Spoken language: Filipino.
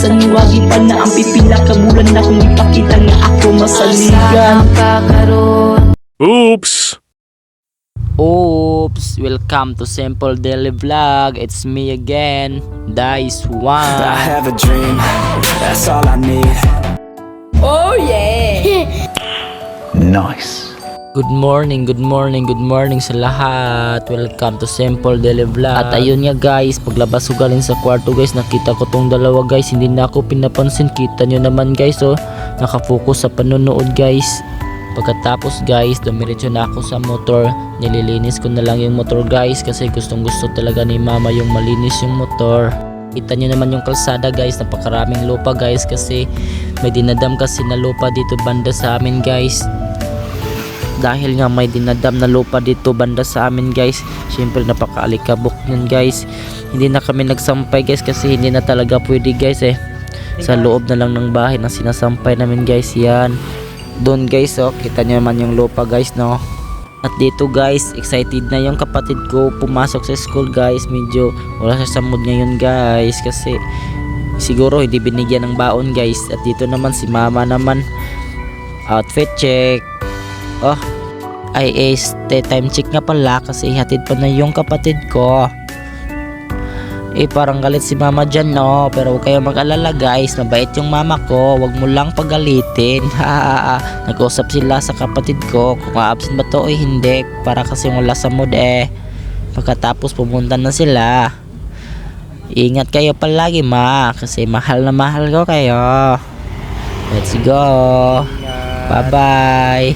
Sanuwagi pa na ang pipila kabulan na kung ipakita nga ako masaligan. Oops! Oops! Welcome to Simple Daily Vlog. It's me again, Dice I One. have a dream, that's all I need. Nice. Good morning sa lahat. Welcome to Simple Daily Vlog. At ayun nga guys, paglabas ko galing sa kwarto guys, nakita ko tong dalawa guys. Hindi na ako pinapansin. Kita nyo naman guys, oh, nakafocus sa panonood guys. Pagkatapos guys, dumiretso na ako sa motor. Nililinis ko na lang yung motor guys, kasi gustong gusto talaga ni mama yung malinis yung motor. Kita nyo naman yung kalsada guys, napakaraming lupa guys, kasi may dinadam kasi na lupa dito banda sa amin guys. Dahil nga may dinadam na lupa dito banda sa amin guys, syempre napakaalikabok nun guys. Hindi na kami nagsampay guys, kasi hindi na talaga pwede guys eh. Sa loob na lang ng bahay na sinasampay namin guys. Yan doon guys, oh, kita nyo naman yung lupa guys, no. At dito guys, excited na yung kapatid ko pumasok sa school guys. Medyo wala sa mood ngayon guys, kasi siguro hindi binigyan ng baon guys. At dito naman si mama naman, outfit check. Oh, ay time check nga pala, kasi hatid pa na yung kapatid ko. Parang galit si mama dyan, no. Pero huwag kayong mag-alala guys, mabait yung mama ko. Huwag mo lang pagalitin. Nag-usap sila sa kapatid ko kung absent ba to o hindi, para kasi wala sa mood eh. Pagkatapos pumunta na sila. Ingat kayo palagi ma, kasi mahal na mahal ko kayo. Let's go. Bye bye.